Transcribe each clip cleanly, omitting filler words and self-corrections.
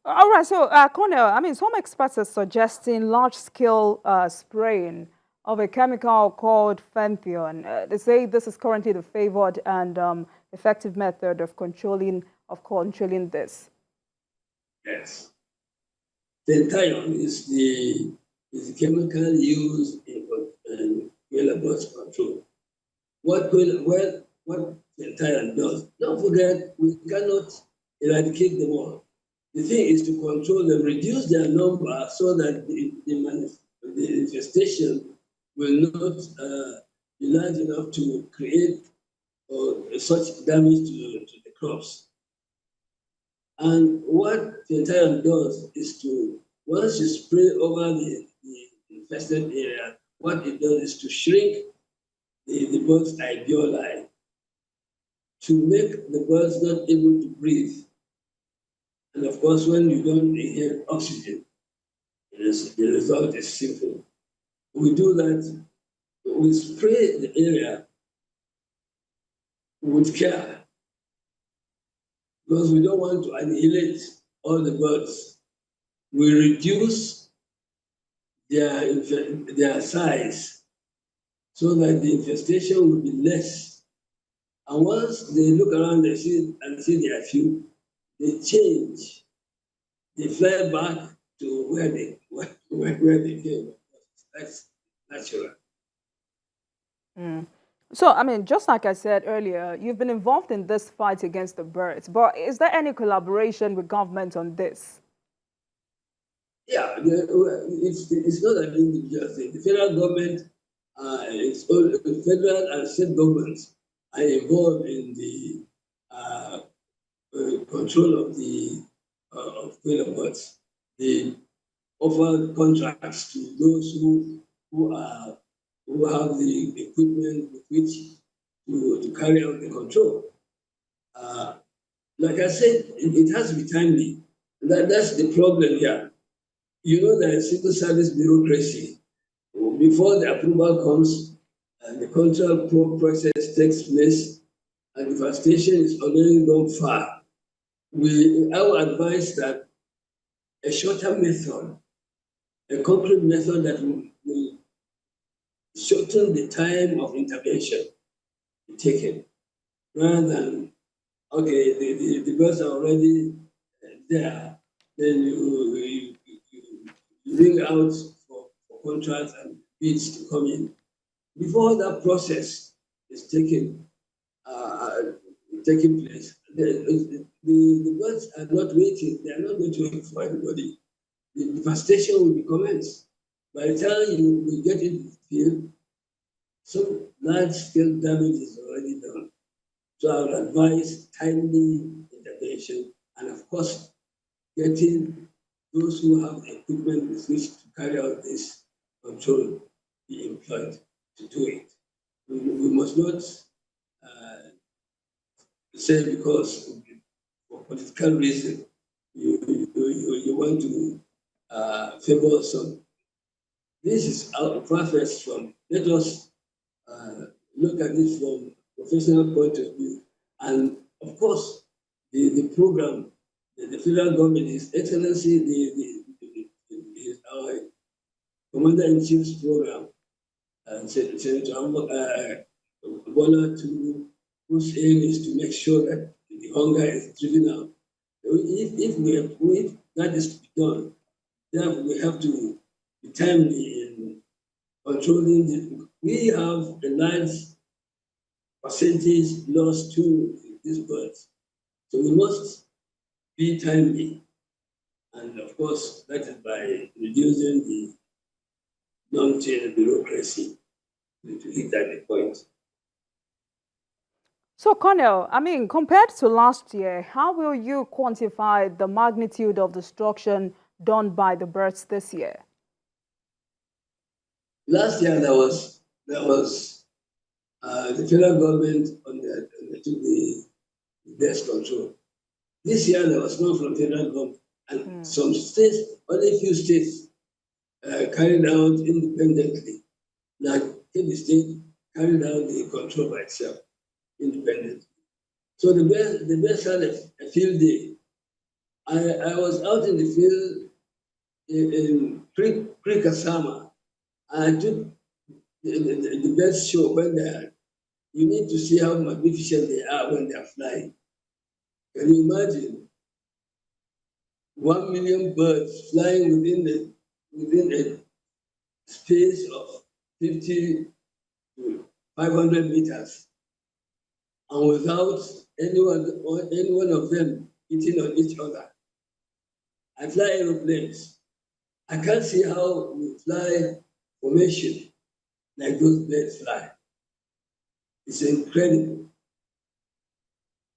All right, so Cornell, I mean, some experts are suggesting large-scale spraying of a chemical called fenthion. They say this is currently the favored and effective method of controlling this. Yes. Fentanyl is the chemical used in Quela Birds control. What fentanyl does, don't forget, we cannot eradicate them all. The thing is to control them, reduce their number so that the infestation will not be large enough to create such damage to the crops. And what fentanyl does is to, once you spray over the infested area, what it does is to shrink the bird's alveoli to make the birds not able to breathe. And of course, when you don't inhale oxygen, the result is simple. We do that, we spray the area with care because we don't want to annihilate all the birds. We reduce their size so that the infestation will be less. And once they look around and see there are few, they change. They fly back to where they came. That's natural. Mm. So, I mean, just like I said earlier, you've been involved in this fight against the birds, but is there any collaboration with government on this? Yeah, it's not an individual thing. The federal government, the federal and state governments are involved in the control of the of Quail birds. They offer contracts to those who have the equipment with which to carry out the control. Uh, like I said, it has to be timely. That's the problem here. You know, there is civil service bureaucracy. Before the approval comes, the control process takes place, and devastation is already gone far. I would advise that a shorter method, a concrete method that will shorten the time of intervention be taken, rather than, okay, the birds are already there, then you bring out for contracts and bids to come in. Before that process is uh, taking place, the birds are not waiting. They are not going to wait for anybody. The devastation will be commenced. By the time you get into the field, some large-scale damage is already done. So I would advise timely intervention and, of course, getting those who have the equipment with which to carry out this control be employed to do it. We must not say because for political reason you want to favor some. This is far-fetched from. Let us look at it from professional point of view. And of course, the program, the federal government, His Excellency, our Commander-in-Chief's program, Senator Bola to whose aim is to make sure that the hunger is driven out. If that is to be done, then we have to be timely in controlling this. We have a large percentage lost to these birds. So we must be timely. And of course, that is by reducing the non-chain bureaucracy to hit that point. So, Cornell, I mean, compared to last year, how will you quantify the magnitude of destruction done by the birds this year? Last year, there was the federal government undertook the best control. This year, there was none from federal government. And some states, only a few states, carried out independently. Like Kebbi State carried out the control by itself, independently. So the best had a field day I was out in the field in Pre-Kasama. I took the best show when they are. You need to see how magnificent they are when they are flying. Can you imagine 1 million birds flying within a space of 50 to 500 meters, and without any one of them hitting on each other? I fly aeroplanes. I can't see how we fly formation like those birds fly. It's incredible.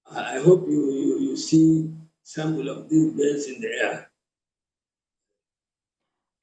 I hope you see sample of these birds in the air.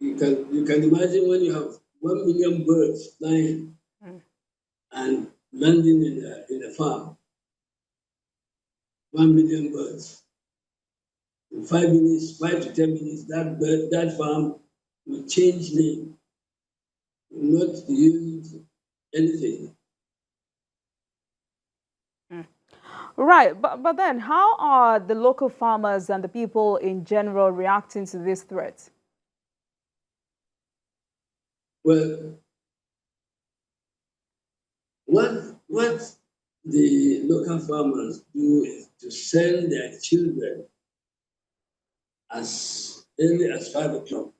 You can imagine when you have 1 million birds flying and landing in a farm. 1 million birds. In 5 minutes, 5 to 10 minutes, that farm will change name, will not use anything. Right, but then how are the local farmers and the people in general reacting to this threat? Well, what the local farmers do is to send their children as early as 5 o'clock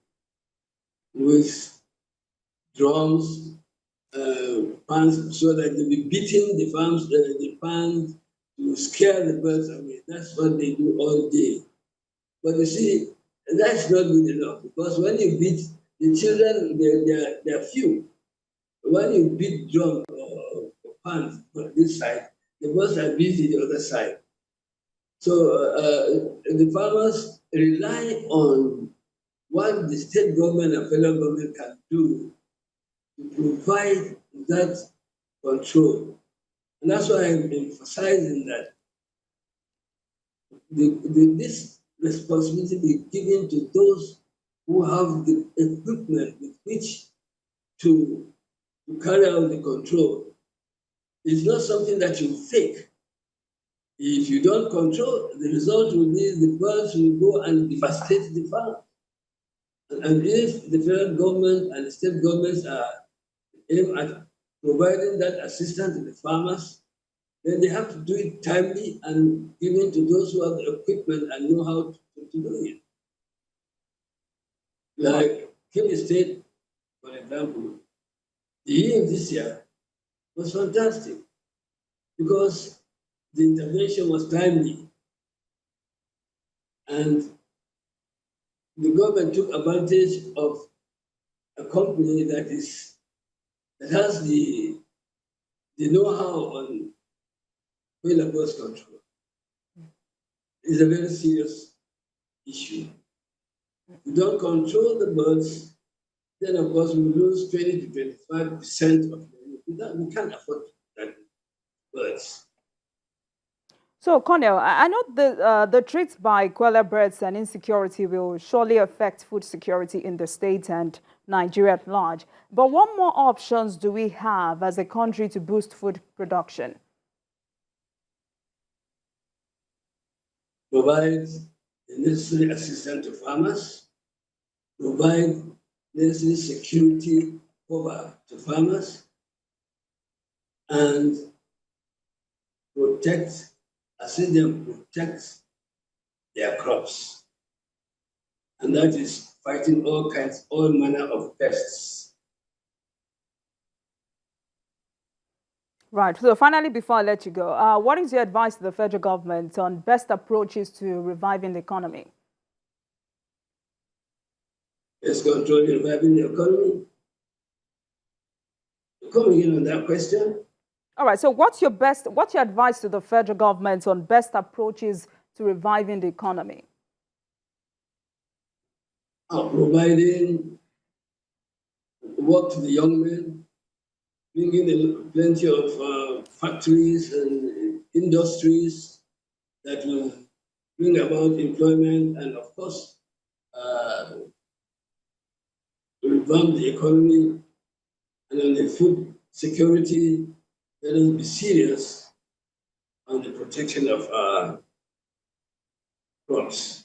with drums, pans, so that they'll be beating the pans to scare the birds away. That's what they do all day. But you see, that's not good enough, because when you beat the children, they're few. When you beat drum or pans on this side, the birds are busy the other side. So the farmers rely on what the state government and federal government can do to provide that control. And that's why I'm emphasizing that this responsibility be given to those who have the equipment with which to carry out the control. It's not something that you fake. If you don't control, the result will be the birds will go and devastate the farm. And if the federal government and the state governments are aimed at providing that assistance to the farmers, then they have to do it timely and given to those who have the equipment and know how to do it. Like Kebbi State, for example, the year this year was fantastic because the intervention was timely, and the government took advantage of a company that has the know-how on Quela Birds control. It's a very serious issue. If you don't control the birds, then of course we lose 20 to 25% of them. We can't afford that birds. So, Cornell, I know the threats by Quela Birds and insecurity will surely affect food security in the state and Nigeria at large. But what more options do we have as a country to boost food production? Provide the necessary assistance to farmers, provide necessary security cover to farmers, and assist them protect their crops. And that is fighting all manner of pests. Right. So finally, before I let you go, what is your advice to the federal government on best approaches to reviving the economy? Best control reviving the economy. Come again on that question. All right. So what's your advice to the federal government on best approaches to reviving the economy? Providing work to the young men, bringing in plenty of factories and industries that will bring about employment, and of course, revamp the economy. And on the food security, let us be serious on the protection of our crops.